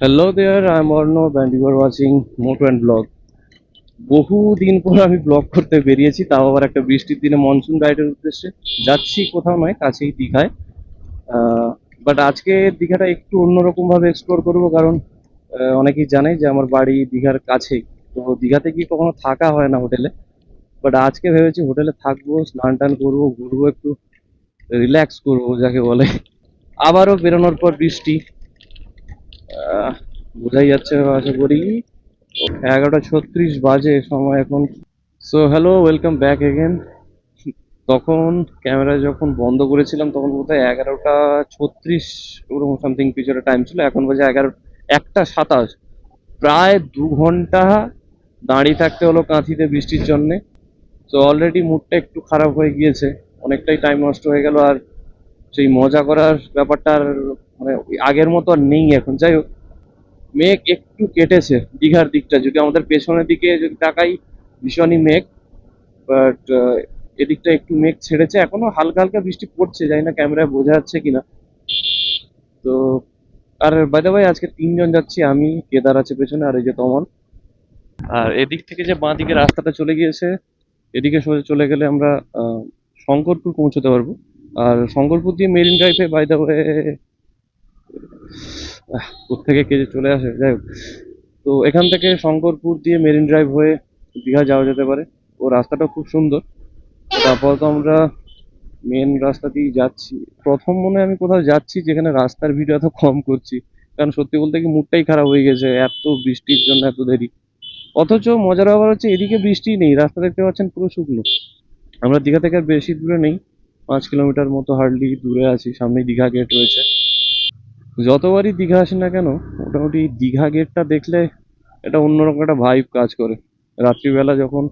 Hello there, I'm Arnav and you are watching Moto and Vlog. বহুদিন পর আমি blog করতে বেরিয়েছি, তাও আবার একটা বৃষ্টির দিনে মনসুন রাইডের উদ্দেশ্যে যাচ্ছি। কোথাও নয়, কাছেই দীঘায়। বাট আজকে দীঘাটা একটু অন্যরকম ভাবে এক্সপ্লোর করবো, কারণ অনেকেই জানে যে আমার বাড়ি দীঘার কাছেই। তো দীঘাতে কি কখনো থাকা হয় না হোটেলে, বাট আজকে ভেবেছি হোটেলে থাকবো, স্নান টান করবো, ঘুরবো, একটু রিল্যাক্স করবো যাকে বলে। আবারও বেরোনোর পর বৃষ্টি, আহ, বোঝাই যাচ্ছে আশা করি। 11:36 বাজে সময় এখন। So hello, welcome back again. তখন ক্যামেরা যখন বন্ধ করেছিলাম তখন বোধহয় 11:36 ওরকম সামথিং পিছনে টাইম ছিল। এখন বাজে 1:27। প্রায় 2 ঘন্টা দাঁড়িয়ে থাকতে হলো কাঁথিতে বৃষ্টির জন্যে। তো অলরেডি মুডটা একটু খারাপ হয়ে গিয়েছে, অনেকটাই টাইম নষ্ট হয়ে গেল। আর সেই মজা করার ব্যাপারটা আর মানে ওই আগের মতো আর নেই এখন। যাই হোক, মেঘ একটু কেটেছে দীঘার দিকটা, যদি আমাদের পেছনের দিকে যদি তাকাই ভীষণই মেঘ। বাট এদিকটা একটু মেঘ ছেড়েছে, এখনো হালকা হালকা বৃষ্টি পড়ছে, জানি না ক্যামেরায় বোঝা যাচ্ছে কিনা। তো আর বাই দ্য ওয়ে, আজকে 3 জন যাচ্ছি, আমি, কেদার আছে পেছনে, আর এই যে তমল। আর এদিক থেকে যে বাঁ দিকে রাস্তাটা চলে গিয়েছে, এদিকে সোজা চলে গেলে আমরা শঙ্করপুর পৌঁছতে পারবো। আর শঙ্করপুর দিয়ে মেরিন ড্রাইভে বাই দ্য ওয়ে, কোত্থেকে কে যে চলে আসে, যাই হোক। তো এখান থেকে শঙ্করপুর দিয়ে মেরিন ড্রাইভ হয়ে দীঘা যাওয়া যেতে পারে। ও রাস্তাটা খুব সুন্দর। তারপর তো আমরা মেন রাস্তা দিয়ে যাচ্ছি। প্রথম মনে হয় আমি কোথাও যাচ্ছি যেখানে রাস্তার ভিডিও এত কম করছি, কারণ সত্যি বলতে কি মুডটাই খারাপ হয়ে গেছে, এত বৃষ্টির জন্য এত দেরি। অথচ মজার ব্যাপার হচ্ছে এদিকে বৃষ্টি নেই, রাস্তা দেখতে পাচ্ছেন পুরো শুকনো। আমরা দীঘা থেকে আর বেশি দূরে নেই, 5 কিলোমিটার মতো হার্ডলি দূরে আছি, সামনেই দীঘা গেট রয়েছে। যতবারই দীঘা আসি না কেন, মোটামুটি দীঘা গেটটা দেখলে এটা অন্যরকম একটা ভাইব কাজ করে। রাত্রিবেলা যখন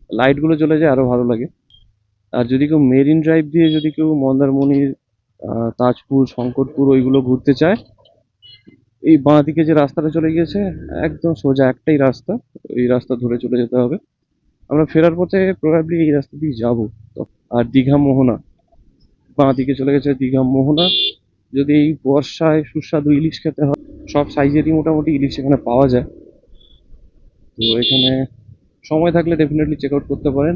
লাইটগুলো জ্বলে যায় আরো ভালো লাগে। আর যদি কেউ মেরিন ড্রাইভ দিয়ে, যদি কেউ মন্দারমণির, তাজপুর, শঙ্করপুর ওইগুলো ঘুরতে চায়, এই বাঁ দিকে যে রাস্তাটা চলে গিয়েছে, একদম সোজা একটাই রাস্তা, এই রাস্তা ধরে চলে যেতে হবে। আমরা ফেরার পথে প্রবাবলি এই রাস্তা দিয়ে যাবো। আর দীঘা মোহনা, বাঁ দিকে চলে গেছে দীঘা মোহনা। যদি এই বর্ষায় সুস্বাদু ইলিশ খেতে হয়, সব সাইজেরই মোটামুটি ইলিশ এখানে পাওয়া যায়। তো এখানে সময় থাকলে ডেফিনেটলি চেক আউট করতে পারেন।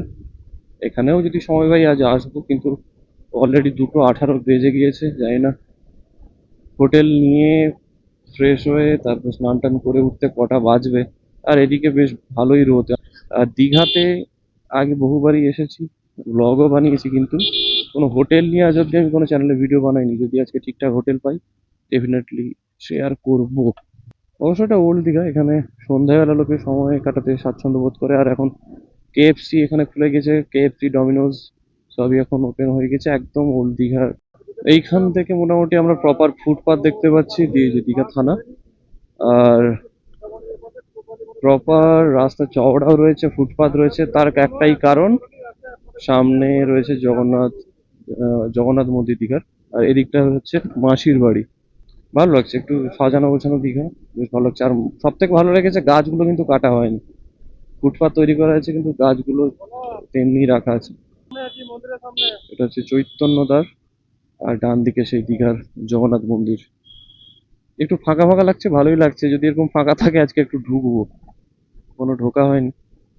এখানেও যদি সময় পাই আজ আসবো, কিন্তু অলরেডি 2:18 বেজে গিয়েছে, জানি না হোটেল নিয়ে ফ্রেশ হয়ে তারপর স্নান টান করে উঠতে কটা বাজবে। আর এদিকে বেশ ভালোই রোদ। আর দীঘাতে আগে বহুবারই এসেছি, ব্লগও বানিয়েছি, কিন্তু কোনো হোটেল নিয়ে আজ অব্দি আমি কোনো চ্যানেলে ভিডিও বানাইনি। যদি আজকে ঠিকঠাক হোটেল পাই ডেফিনেটলি শেয়ার করব। অবশ্য এটা ওল্ড দীঘা, এখানে সন্ধ্যাবেলা লোকে সময় কাটাতে স্বাচ্ছন্দ্য বোধ করে। আর এখন কেএফসি এখানে খুলে গেছে, কেএফসি, ডমিনোজ সবই এখন ওপেন হয়ে গেছে, একদম ওল্ড দীঘার। এইখান থেকে মোটামুটি আমরা প্রপার ফুটপাথ দেখতে পাচ্ছি, দিয়ে যে দীঘা থানা। আর প্রপার রাস্তা চওড়াও রয়েছে, ফুটপাথ রয়েছে, তার একটাই কারণ, সামনে রয়েছে জগন্নাথ, জগন্নাথ মন্দির দীঘার। আর এদিকটা হচ্ছে মাসির বাড়ি। ভালো লাগছে, একটু সাজানো গোছানো দীঘা, বেশ ভালো লাগছে। আর সব থেকে ভালো লেগেছে গাছগুলো কিন্তু কাটা হয়নি, ফুটপাথ তৈরি করা হয়েছে কিন্তু গাছগুলো তেমনি রাখা আছে। এটা হচ্ছে চৈতন্যদ্বার, আর ডান দিকে সেই দীঘার জগন্নাথ মন্দির। একটু ফাঁকা ফাঁকা লাগছে, ভালোই লাগছে। যদি এরকম ফাঁকা থাকে আজকে একটু ঢুকবো, কোনো ঢোকা হয়নি।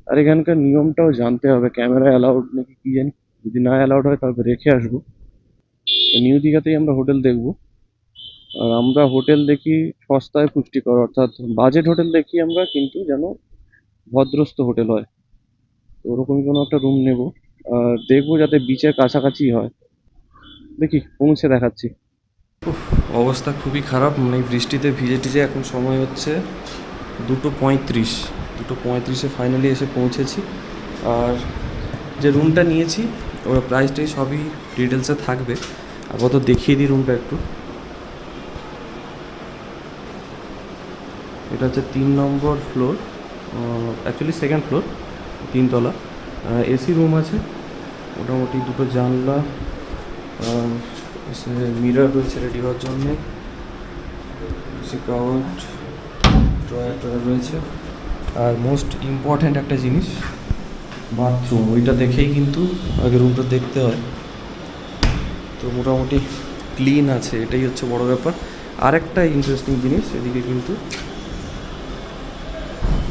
আর এখানকার নিয়মটাও জানতে হবে, ক্যামেরা অ্যালাউড নাকি কি জানি। যদি না অ্যালাউড হয় তবে রেখে আসবো। নিউ দীঘাতেই আমরা হোটেল দেখবো। আর আমরা হোটেল দেখি সস্তায় পুষ্টিকর, অর্থাৎ বাজেট হোটেল দেখি আমরা, কিন্তু যেন ভদ্রস্থ হোটেল হয়। তো ওরকমই কোনো একটা রুম নেব। আর দেখবো যাতে বিচের কাছাকাছি হয়। দেখি পৌঁছে দেখাচ্ছি। অবস্থা খুবই খারাপ, মানে এই বৃষ্টিতে ভিজে টিজে এখন সময় হচ্ছে 2:35। 2:35-এ ফাইনালি এসে পৌঁছেছি। আর যে রুমটা নিয়েছি ওর প্রাইসটাই সবই ডিটেলসে থাকবে। আপাতত দেখিয়ে দিই রুমটা একটু। এটা হচ্ছে 3 নম্বর ফ্লোর, অ্যাকচুয়ালি সেকেন্ড ফ্লোর, 3 তলা। এসি রুম আছে, মোটামুটি 2টো জানলা, মিরর রয়েছে রেডি হওয়ার জন্যে, কাউট, ড্রয়ার টয়ার রয়েছে। আর মোস্ট ইম্পর্ট্যান্ট একটা জিনিস, বাথরুম। ওইটা দেখেই কিন্তু আগে রুমটা দেখতে হয়। তো মোটামুটি ক্লিন আছে, এটাই হচ্ছে বড় ব্যাপার। আরেকটা ইন্টারেস্টিং জিনিস, এদিকে কিন্তু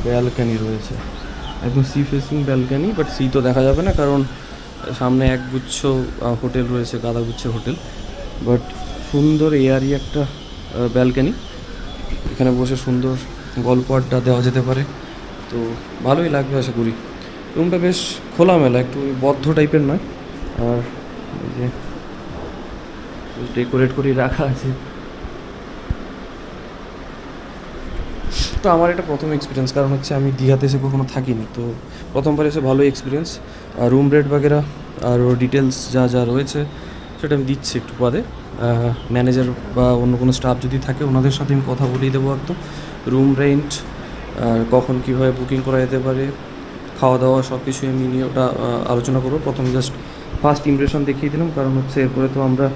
ব্যালকানি রয়েছে, একদম sea facing balcony, but sea তো দেখা যাবে না কারণ সামনে একগুচ্ছ হোটেল রয়েছে, গাদাগুচ্ছের হোটেল। বাট সুন্দর এয়ারি একটা ব্যালকানি, এখানে বসে সুন্দর গল্প আড্ডা দেওয়া যেতে পারে, তো ভালোই লাগবে আশা করি। রুমটা বেশ খোলামেলা, একটু বদ্ধ টাইপের নয়, আর এই যে ডেকোরেট করে রাখা আছে। তো আমার এটা প্রথম এক্সপিরিয়েন্স, কারণ হচ্ছে আমি দীঘাতে এসে কখনো থাকিনি, তো প্রথমবার এসে ভালোই এক্সপিরিয়েন্স। আর রুম রেট বাগেরা আর ডিটেলস যা যা রয়েছে সেটা আমি দিচ্ছি একটু পরে। ম্যানেজার বা অন্য কোনো স্টাফ যদি থাকে ওনাদের সাথে আমি কথা বলিয়ে দেবো একদম, রুম রেন্ট আর কখন কীভাবে বুকিং করা যেতে পারে, খাওয়া দাওয়া সব কিছুই আমি নিয়ে ওটা আলোচনা করবো। প্রথম জাস্ট ফার্স্ট ইমপ্রেশন দেখিয়ে দিলাম, কারণ হচ্ছে এরপরে তো আমরা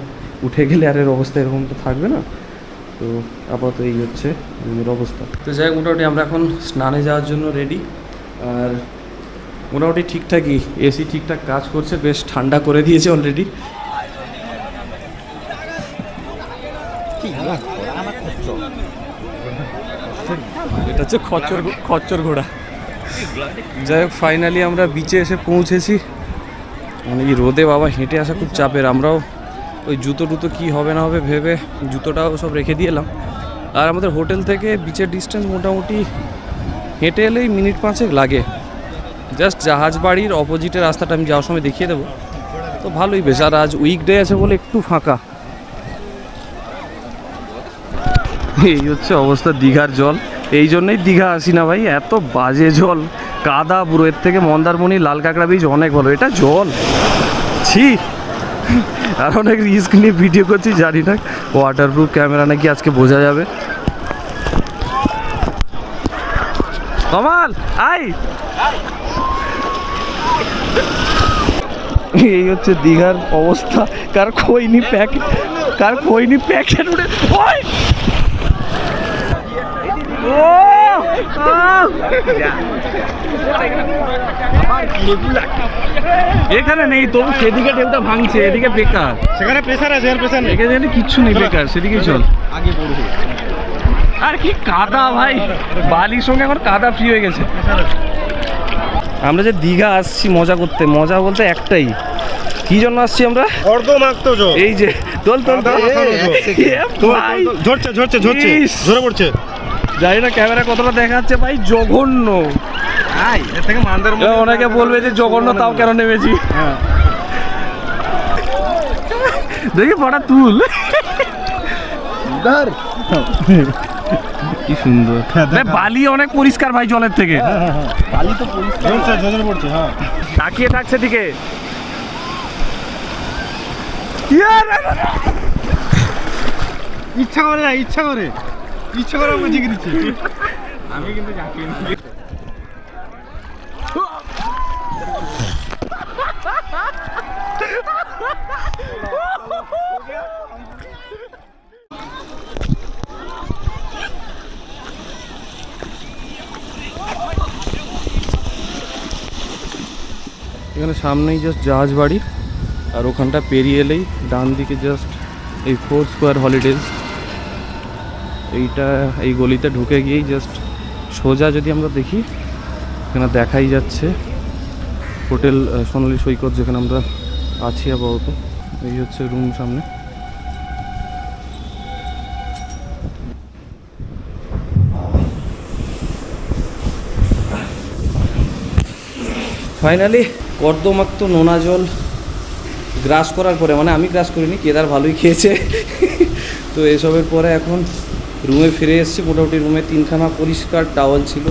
উঠে গেলে আর এর অবস্থা এরকম তো থাকবে না। তো আপাতত এই হচ্ছে রুমের অবস্থা। তো যাই হোক, মোটামুটি আমরা এখন স্নানে যাওয়ার জন্য রেডি। আর মোটামুটি ঠিকঠাকই, এসি ঠিকঠাক কাজ করছে, বেশ ঠান্ডা করে দিয়েছে অলরেডি। এটা হচ্ছে খচ্চর ঘোড়া। যাই হোক, ফাইনালি আমরা বিচে এসে পৌঁছেছি। মানে এই রোদে বাবা হেঁটে আসা খুব চাপের। আমরাও ওই জুতো টুতো কী হবে না হবে ভেবে জুতোটাও সব রেখে দিয়ে এলাম। আর আমাদের হোটেল থেকে বিচের ডিস্টেন্স মোটামুটি হেঁটে এলেই মিনিট 5 লাগে। জাস্ট জাহাজ বাড়ির অপোজিটের রাস্তাটা আমি যাওয়ার সময় দেখিয়ে দেবো, তো ভালোই বেশ। আর আজ উইকডে আছে বলে একটু ফাঁকা। এই হচ্ছে অবস্থা দীঘার জল, এই জন্যই দীঘা আসি না ভাই, এত বাজে জল, কাদা পুরো। এর থেকে মন্দারমণি লাল কাঁকড়া বীচ অনেক ভালো, এটা জল ছি। আর অনেক রিস্ক নিয়ে ভিডিও করছি, জানি না ওয়াটারপ্রুফ ক্যামেরা নাকি আজকে বোঝা যাবে। কমাল আই, এই হচ্ছে দীঘার অবস্থা। কার খইনি প্যাকেট উঠে এখানে নেই, তবু সেদিকে ঢেউটা ভাঙছে, এদিকে বেকার। সেখানে প্রেসার আছে, আর প্রেসার নেই, এখানে কিচ্ছু নেই, বেকার। সেদিকেই চল। আগে পড়বে। আর কি কাদা ভাই, বালির সঙ্গে এখন কাদা ফ্রি হয়ে গেছে। আমরা যে দীঘা আসছি মজা করতে, মজা বলতে একটাই, কি জন্য আসছি আমরা? এই যে তোল ঝরছে ঝরে পড়ছে। জানি না ক্যামেরা কতটা দেখাচ্ছে ভাই, জঘন্য। এর থেকে অনেকে বলবে যে জঘন্য, তাও কেন নেমেছি। দেখি পড়া তুল, কি সুন্দর। বালি অনেক পরিষ্কার ভাই জলের থেকে। বালি তো পরিষ্কার পড়ছে। হ্যাঁ, তাকিয়ে থাকছে দিকে। ইচ্ছা করে আমরা জিগে দিচ্ছি। আমি কিন্তু এখানে সামনেই জাস্ট জাহাজ বাড়ি, আর ওখানটা পেরিয়ে এলেই ডান দিকে জাস্ট এই 4 স্কোয়ার হলিডেজ। এইটা এই গলিতে ঢুকে গিয়েই জাস্ট সোজা যদি আমরা দেখি, এখানে দেখাই যাচ্ছে হোটেল সোনালী সৈকত, যেখানে আমরা আছি আপাতত। এই হচ্ছে রুম সামনে। ফাইনালি কর্দমাক্ত নোনা জল গ্রাস করার পরে, মানে আমি গ্রাস করিনি, কেদার ভালোই খেয়েছে। তো এসবের পরে এখন রুমে ফিরে এসেছি। মোটামুটি রুমে 3খানা পরিষ্কার টাওয়াল ছিল,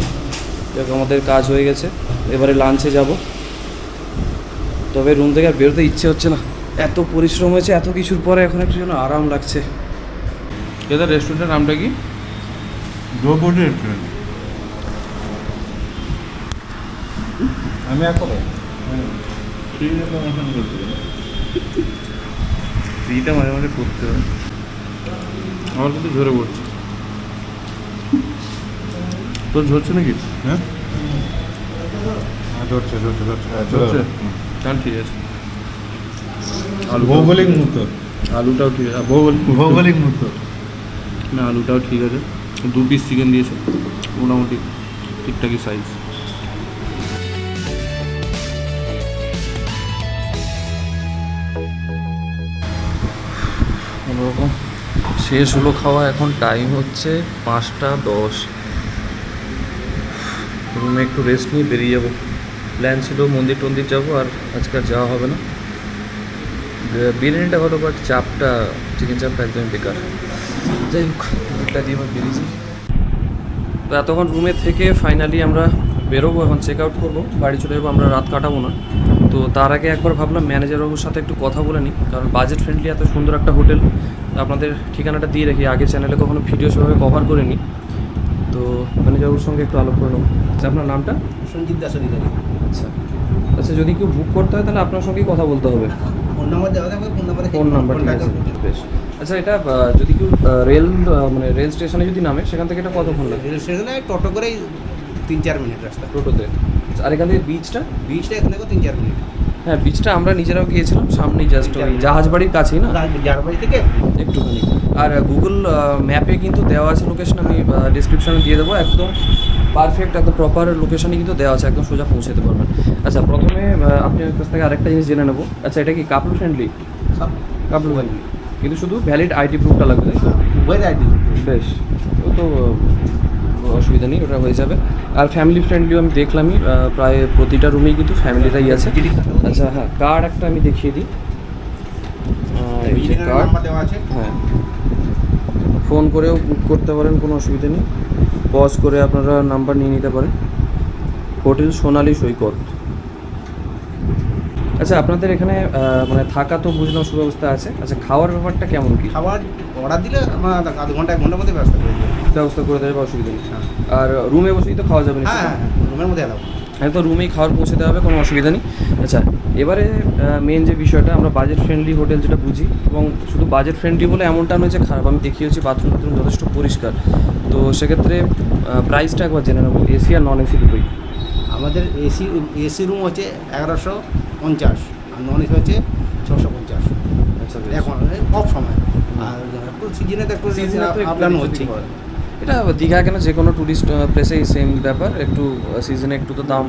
যাক আমাদের কাজ হয়ে গেছে। এবারে লাঞ্চে যাব, তবে রুম থেকে আর বেরোতে ইচ্ছে হচ্ছে না, এত পরিশ্রম হয়েছে এত কিছুর পরে, এখন একটু যেন আরাম লাগছে। কেদার রেস্টুরেন্টের নামটা কি? দ্রৌপদী রেস্টুরেন্ট। আমি ফ্রিটা মাঝে মাঝে করতে হবে, আমার কিন্তু ঝরে পড়ছে। তোর ঝরছে নাকি? হ্যাঁ, ঝরছে। তাহলে ঠিক আছে। ভৌগোলিক মুহূর্ত, আলুটাও ঠিক আছে, ভৌগোলিক মুহূর্ত। না আলুটাও ঠিক আছে, 2 পিস চিকেন দিয়েছে, মোটামুটি ঠিকঠাকই সাইজ। কোনোরকম শেষ হলো খাওয়া, এখন টাইম হচ্ছে 5টা 10। রুমে একটু রেস্ট নিয়ে বেরিয়ে যাবো। প্ল্যান ছিল মন্দির টন্দির যাবো, আর আজকে আর যাওয়া হবে না। বিরিয়ানিটা ভালো, বাট চাপটা, চিকেন চাপটা একদমই বেকার। যাই হোক, এটা দিয়ে এবার বেরিয়েছি। তো এতক্ষণ রুমে থেকে ফাইনালি আমরা বেরোবো, এখন চেক আউট করবো, বাড়ি চলে যাবো। আমরা রাত কাটাবো না। তো তার আগে একবার ভাবলাম ম্যানেজার বাবুর সাথে একটু কথা বলে নিই, কারণ বাজেট ফ্রেন্ডলি এত সুন্দর একটা হোটেল। আপনাদের ঠিকানাটা দিয়ে রাখি, আগে চ্যানেলে কখনো ভিডিও সেভাবে কভার করিনি। তো ম্যানেজার বাবুর সঙ্গে একটু আলাপ করে নেবো। আচ্ছা, আপনার নামটা? সঞ্জিত দাস অধিকারী। আচ্ছা আচ্ছা, যদি কেউ বুক করতে হয় তাহলে আপনার সঙ্গেই কথা বলতে হবে। ফোন নাম্বার দেওয়া থাকবে, ফোন নাম্বার ঠিক আছে, বেশ। আচ্ছা, এটা যদি কেউ মানে রেল স্টেশনে যদি নামে, সেখান থেকে এটা কতক্ষণ লাগে? রেল স্টেশনে টোটো করেই 3-4 মিনিট রাস্তা। টোটোতে। আর এখান থেকে বিচটা? বিচটা এখান থেকে 3-4 মিনিট। হ্যাঁ, বিচটা আমরা নিজেরাও গিয়েছিলাম, সামনেই জাস্ট ওই জাহাজবাড়ির কাছেই না, জারবাড়ি থেকে একটুখানি। আর গুগল ম্যাপে কিন্তু দেওয়া আছে লোকেশন, আমি ডিসক্রিপশনে দিয়ে দেবো, একদম পারফেক্ট, একদম প্রপার লোকেশনই কিন্তু দেওয়া আছে, একদম সোজা পৌঁছাতে পারবেন। আচ্ছা, প্রথমে আপনার কাছ থেকে আরেকটা জিনিস জেনে নেবো। আচ্ছা, এটা কি কাপল ফ্রেন্ডলি? সব কাপল ফ্রেন্ডলি, কিন্তু শুধু ভ্যালিড আইডি প্রুফটা লাগবে, তাই তো? Uber ID. বেশ, ও তো অসুবিধা নেই, ওটা হয়ে যাবে। আর ফ্যামিলি ফ্রেন্ডলিও আমি দেখলামই, প্রায় প্রতিটা রুমেই কিন্তু ফ্যামিলিটাই আছে। আচ্ছা হ্যাঁ, কার্ড একটা আমি দেখিয়ে দিই। কার্ড, নাম্বার দেওয়া আছে। হ্যাঁ, ফোন করেও বুক করতে পারেন, কোনো অসুবিধা নেই। পজ করে আপনারা নাম্বার নিয়ে নিতে পারেন। হোটেল সোনালী সৈকত। আচ্ছা, আপনাদের এখানে মানে থাকা তো বুঝলাম সুব্যবস্থা আছে। আচ্ছা, খাওয়ার ব্যাপারটা কেমন কি? খাবার অর্ডার দিলে আমরা আধ ঘন্টা 1 ঘন্টার মধ্যে ব্যবস্থা করে দেবো। ব্যবস্থা করে দেবে, অসুবিধা নেই। হ্যাঁ। আর রুমে বসেই তো খাওয়া যাবে না? হ্যাঁ, রুমের মধ্যে এলাও। হ্যাঁ, তো রুমেই খাওয়ার পৌঁছে দেওয়া হবে, কোনো অসুবিধা নেই। আচ্ছা, এবারে মেন যে বিষয়টা, আমরা বাজেট ফ্রেন্ডলি হোটেল যেটা বুঝি, এবং শুধু বাজেট ফ্রেন্ডলি বলে এমনটা নয় যে খারাপ। আমি দেখিয়েছি বাথরুম টাথরুম যথেষ্ট পরিষ্কার। তো সেক্ষেত্রে প্রাইসটা একবার জেনে নেবো, এসি আর নন এসি দুটোই। আমাদের এসি রুম হচ্ছে 1150, আর নন এসি হচ্ছে 650। আচ্ছা, এখন অফ সময়, আর একটু সিজনে তো একটু আপ ডাউন হচ্ছে। এটা দীঘা কেন, যে কোনো ট্যুরিস্ট প্লেসেই সেম ব্যাপার, একটু সিজনে একটু তো দাম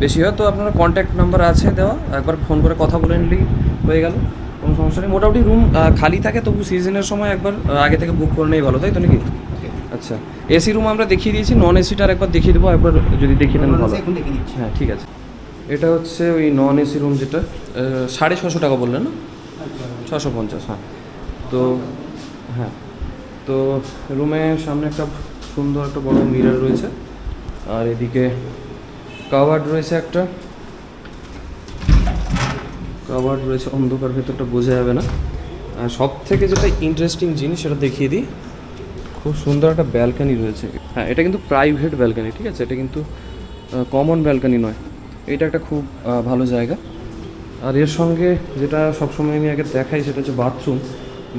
বেশি হয়। তো আপনার কন্ট্যাক্ট নাম্বার আছে দেওয়া, একবার ফোন করে কথা বলে নিলেই হয়ে গেল, কোনো সমস্যা নেই। মোটামুটি রুম খালি থাকে, তবু সিজনের সময় একবার আগে থেকে বুক করে নেই ভালো, তাই তো নাকি? আচ্ছা, এসি রুম আমরা দেখিয়ে দিয়েছি, নন এসিটার একবার দেখিয়ে দেবো, একবার যদি দেখিয়ে দেন ভালো। এখন দেখে দিচ্ছি। হ্যাঁ, ঠিক আছে। এটা হচ্ছে ওই নন এসি রুম, যেটা 650 টাকা বললেন না? 650, হ্যাঁ। তো হ্যাঁ, তো রুমের সামনে একটা সুন্দর একটা বড় মিরর রয়েছে, আর এদিকে কাভার্ড রয়েছে, একটা কাভার্ড রয়েছে, অন্ধকার ভেতরটা বোঝা যাবে না। আর সব থেকে যেটা ইন্টারেস্টিং জিনিস সেটা দেখিয়ে দিই, খুব সুন্দর একটা ব্যালকানি রয়েছে। হ্যাঁ, এটা কিন্তু প্রাইভেট ব্যালকানি, ঠিক আছে? এটা কিন্তু কমন ব্যালকানি নয়। এটা একটা খুব ভালো জায়গা। আর এর সঙ্গে যেটা সবসময় আমি আগে দেখাই, সেটা হচ্ছে বাথরুম।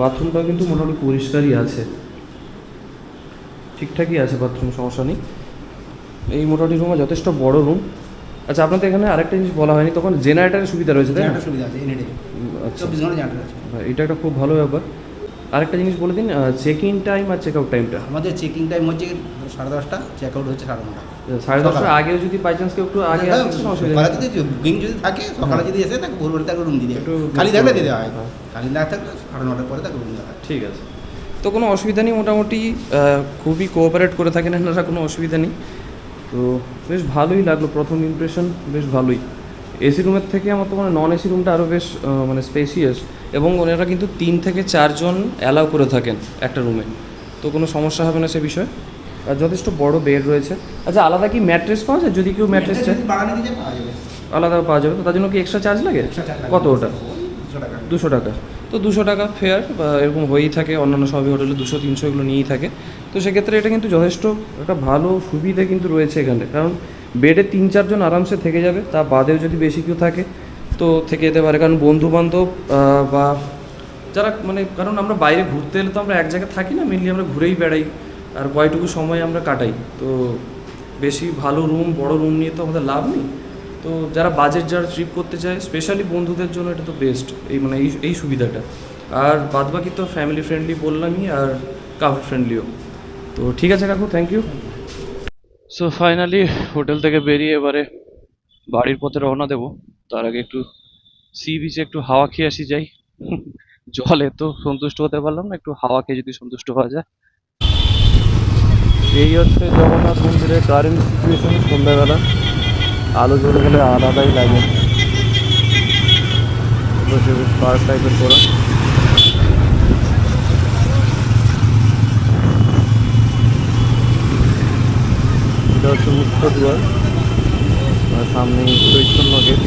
বাথরুমটাও কিন্তু মোটামুটি পরিষ্কারই আছে, ঠিকঠাকই আছে বাথরুম, সমস্যা নেই। এই মোটামুটি রুমে যথেষ্ট বড় রুম। আচ্ছা, আপনাদের এখানে আরেকটা জিনিস বলা হয়নি, তখন জেনারেটারের সুবিধা রয়েছে, তাই না? জেনারেটর সুবিধা আছে এনে আচ্ছা, 24 ঘন্টা জেনারেটর আছে। এটা একটা খুব ভালো ব্যাপার। আরেকটা জিনিস বলে দিন, চেক ইন টাইম আর চেক আউট টাইমটা। আমাদের চেকিং টাইম হচ্ছে 10:30, চেক আউট হচ্ছে 9:30। 10:30টার আগেও যদি বাই চান্স কেউ একটু আগে আসে, কোনো অসুবিধা সকালে নেই। যদি বুকিং যদি থাকে, সকালে যদি এসে তাকে ভোরবেলা তাকে রুম দিয়ে দেয়। একটু খালি book থাকলে করে দিয়ে দেওয়া হয়, হ্যাঁ। খালি না থাকলে 9:30 পরে তাকে রুম দেওয়া হয়। ঠিক আছে, তো কোনো অসুবিধা নেই। মোটামুটি খুবই কোঅপারেট করে থাকেন এনারা, কোনো অসুবিধা নেই। তো বেশ ভালোই লাগলো, প্রথম ইমপ্রেশন বেশ ভালোই। এসি রুমের থেকে আমার তো মানে নন এসি রুমটা আরও বেশ মানে স্পেসিয়াস, এবং ওনারা কিন্তু 3 থেকে 4 জন অ্যালাউ করে থাকেন একটা রুমে, তো কোনো সমস্যা হবে না সে বিষয়ে। আর যথেষ্ট বড় বেড রয়েছে। আচ্ছা, আলাদা কি ম্যাট্রেস পাওয়া যায়? যদি কেউ ম্যাট্রেস চায় বাগানে দিতে পাওয়া যাবে, আলাদা পাওয়া যাবে, তো তার জন্য কি এক্সট্রা চার্জ লাগে? extra charge লাগবে। কত ওটা? 200 টাকা। 200 টাকা। তো 200 টাকা ফেয়ার, বা এরকম হয়েই থাকে, অন্যান্য সবই হোটেলে 200-300 এগুলো নিয়েই থাকে। তো সেক্ষেত্রে এটা কিন্তু যথেষ্ট একটা ভালো সুবিধা কিন্তু রয়েছে এখানে, কারণ বেডে 3-4 জন আরামসে থেকে যাবে, তা বাদেও যদি বেশি কেউ থাকে তো থেকে যেতে পারে। কারণ বন্ধুবান্ধব বা যারা মানে, কারণ আমরা বাইরে ঘুরতে এলে তো আমরা এক জায়গায় থাকি না, মেনলি আমরা ঘুরেই বেড়াই, আর কয়টুকু সময় আমরা কাটাই। তো বেশি ভালো রুম, বড় রুম নিয়ে তো আমাদের লাভ নেই। তো যারা ট্রিপ করতে চায়, স্পেশালি বন্ধুদের জন্য এটা তো বেস্ট, এই মানে এই সুবিধাটা। আর বাদবাকি তো ফ্যামিলি ফ্রেন্ডলি বললামই, আর কাফে ফ্রেন্ডলিও। তো ঠিক আছে কাকু, thank you. So finally hotel থেকে বেরিয়ে এবারে বাড়ির পথে রওনা দেবো। তার আগে একটু সি বিচে একটু হাওয়া খেয়ে আসি যাই। জলে তো সন্তুষ্ট হতে পারলাম না, একটু হাওয়া খেয়ে যদি সন্তুষ্ট হওয়া যায়। এই হচ্ছে জগন্নাথ মন্দিরের কারেন্ট সিচুয়েশন সন্ধ্যাবেলা। আলো জ্বলে গেলে আলাদাই লাগে, বসে বেশ পার্ক টাইপের করা। এটা হচ্ছে মুক্ত দুয়ার, আর সামনে চৈতন্য গেট।